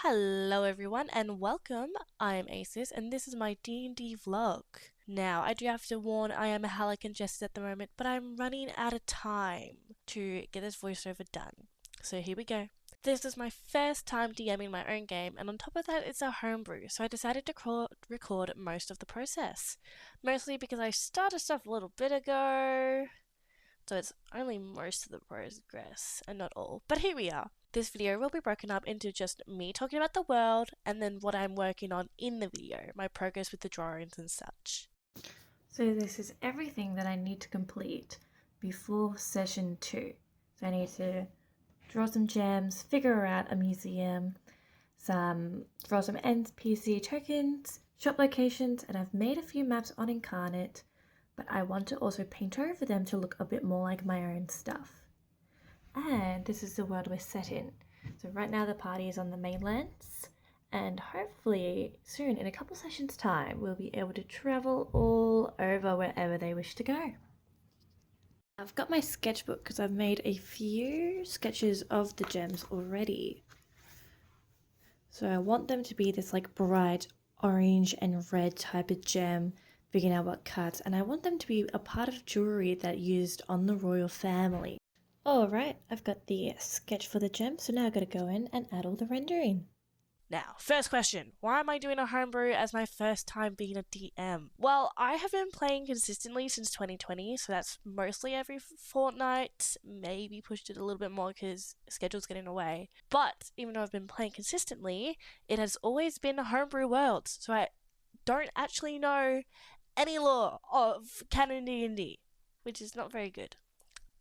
Hello everyone and welcome. I am Aces and this is my D&D vlog. Now, I do have to warn I am hella congested at the moment, but I'm running out of time to get this voiceover done. So here we go. This is my first time DMing my own game, and on top of that it's a homebrew, so I decided to record most of the process. Mostly because I started stuff a little bit ago, so it's only most of the progress and not all. But here we are. This video will be broken up into just me talking about the world and then what I'm working on in the video, my progress with the drawings and such. So this is everything that I need to complete before session 2. So I need to draw some gems, figure out a museum, draw some NPC tokens, shop locations, and I've made a few maps on Incarnate, but I want to also paint over them to look a bit more like my own stuff. And this is the world we're set in. So right now the party is on the mainlands, and hopefully soon, in a couple sessions time, we'll be able to travel all over wherever they wish to go. I've got my sketchbook because I've made a few sketches of the gems already. So I want them to be this like bright orange and red type of gem, figuring out what cuts, and I want them to be a part of jewelry that used on the royal family. Alright, I've got the sketch for the gem, so now I've got to go in and add all the rendering. Now, first question, why am I doing a homebrew as my first time being a DM? Well, I have been playing consistently since 2020, so that's mostly every fortnight, maybe pushed it a little bit more because schedule's getting away. But even though I've been playing consistently, it has always been a homebrew world, so I don't actually know any lore of canon D&D, which is not very good.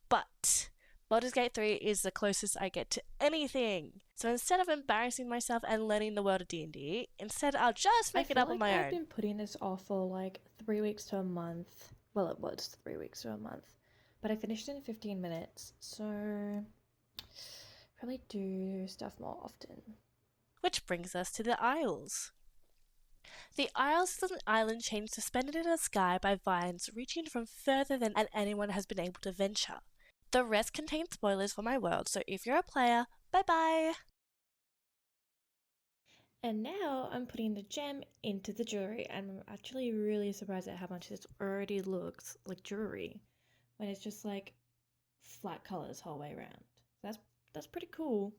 But Baldur's Gate 3 is the closest I get to anything. So instead of embarrassing myself and learning the world of D&D, instead I'll just make it up on my own. I've been putting this off for like 3 weeks to a month. Well, it was 3 weeks to a month. But I finished in 15 minutes, so probably do stuff more often. Which brings us to the Isles. The Isles is an island chain suspended in the sky by vines reaching from further than anyone has been able to venture. The rest contains spoilers for my world, so if you're a player, bye-bye! And now I'm putting the gem into the jewelry, and I'm actually really surprised at how much this already looks like jewelry when it's just like flat colors whole way around. That's pretty cool.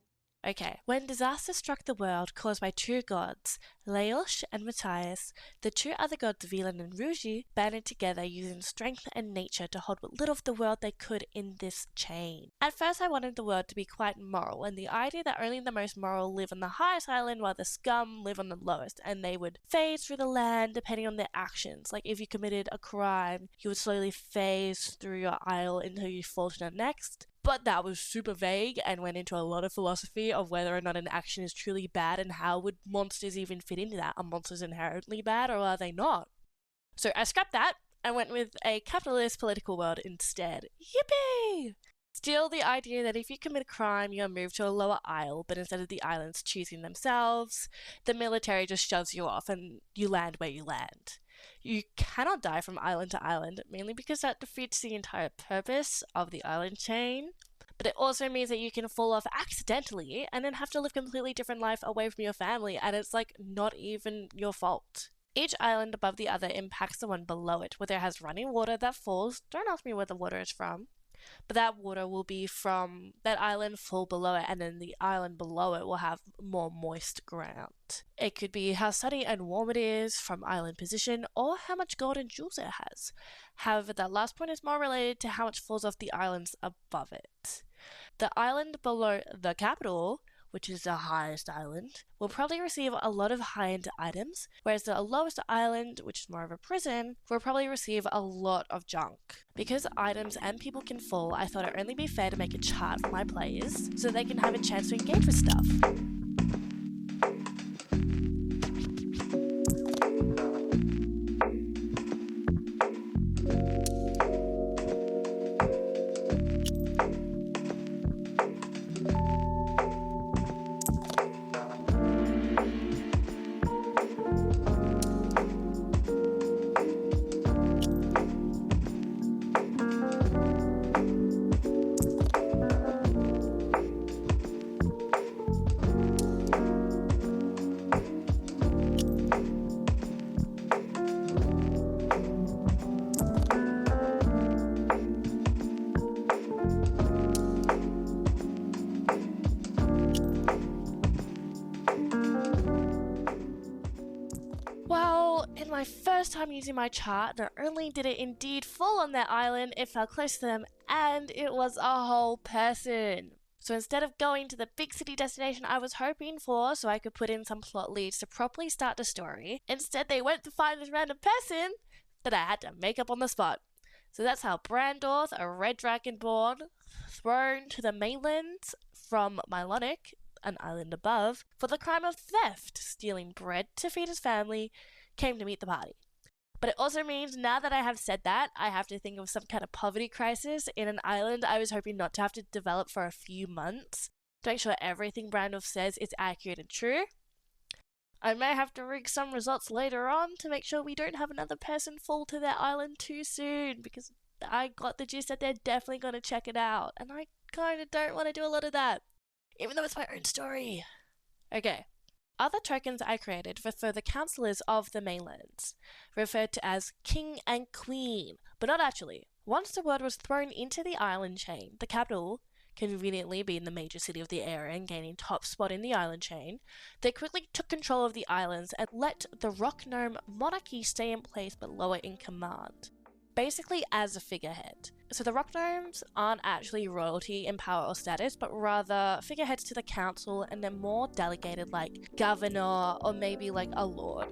Okay, when disaster struck the world caused by two gods, Laosh and Matthias, the two other gods Velan and Ruji banded together using strength and nature to hold what little of the world they could in this chain. At first I wanted the world to be quite moral, and the idea that only the most moral live on the highest island while the scum live on the lowest, and they would phase through the land depending on their actions. Like if you committed a crime, you would slowly phase through your isle until you fall to the next. But that was super vague and went into a lot of philosophy of whether or not an action is truly bad and how would monsters even fit into that. Are monsters inherently bad or are they not? So I scrapped that and went with a capitalist political world instead. Yippee! Still, the idea that if you commit a crime, you're moved to a lower isle, but instead of the islands choosing themselves, the military just shoves you off and you land where you land. You cannot die from island to island, mainly because that defeats the entire purpose of the island chain. But it also means that you can fall off accidentally and then have to live a completely different life away from your family, and it's like not even your fault. Each island above the other impacts the one below it, whether it has running water that falls. Don't ask me where the water is from. But that water will be from that island fall below it, and then the island below it will have more moist ground. It could be how sunny and warm it is from island position, or how much gold and jewels it has. However, that last point is more related to how much falls off the islands above it. The island below the capital, which is the highest island, will probably receive a lot of high-end items, whereas the lowest island, which is more of a prison, will probably receive a lot of junk. Because items and people can fall, I thought it'd only be fair to make a chart for my players so they can have a chance to engage with stuff. In my first time using my chart, not only did it indeed fall on their island, it fell close to them, and it was a whole person. So instead of going to the big city destination I was hoping for so I could put in some plot leads to properly start the story, instead they went to find this random person that I had to make up on the spot. So that's how Brandorth, a red dragonborn, thrown to the mainland from Mylonic, an island above, for the crime of theft, stealing bread to feed his family, came to meet the party. But it also means now that I have said that, I have to think of some kind of poverty crisis in an island I was hoping not to have to develop for a few months to make sure everything Brandorf says is accurate and true. I may have to rig some results later on to make sure we don't have another person fall to their island too soon, because I got the gist that they're definitely going to check it out, and I kind of don't want to do a lot of that, even though it's my own story. Okay. Other tokens I created for the councillors of the mainlands, referred to as King and Queen, but not actually. Once the word was thrown into the island chain, the capital, conveniently being the major city of the area and gaining top spot in the island chain, they quickly took control of the islands and let the Rock Gnome monarchy stay in place but lower in command, basically as a figurehead. So the Rock Gnomes aren't actually royalty in power or status, but rather figureheads to the council, and they're more delegated like governor or maybe like a lord.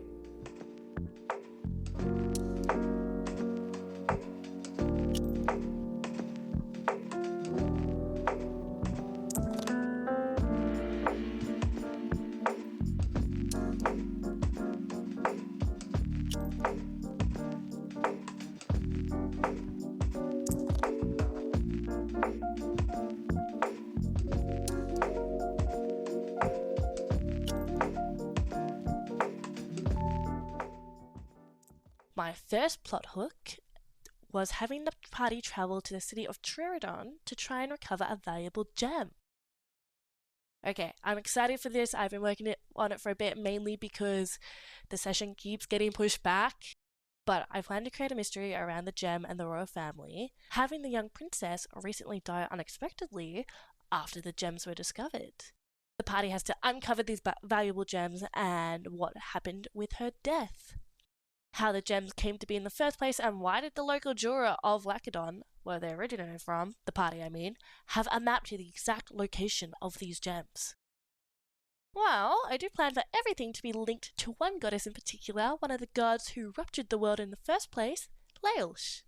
My first plot hook was having the party travel to the city of Triridon to try and recover a valuable gem. Okay, I'm excited for this. I've been working on it for a bit, mainly because the session keeps getting pushed back. But I plan to create a mystery around the gem and the royal family, having the young princess recently die unexpectedly after the gems were discovered. The party has to uncover these valuable gems and what happened with her death. How the gems came to be in the first place, and why did the local jeweler of Lakedon, where they originated from, the party I mean, have a map to the exact location of these gems? Well, I do plan for everything to be linked to one goddess in particular, one of the gods who ruptured the world in the first place, Laelsh.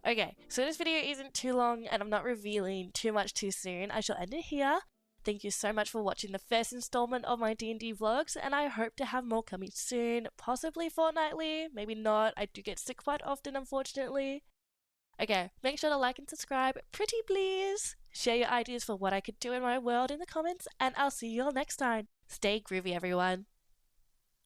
Okay, so this video isn't too long and I'm not revealing too much too soon. I shall end it here. Thank you so much for watching the first installment of my D&D vlogs, and I hope to have more coming soon, possibly fortnightly, maybe not. I do get sick quite often, unfortunately. Okay, make sure to like and subscribe, pretty please. Share your ideas for what I could do in my world in the comments, and I'll see you all next time. Stay groovy, everyone.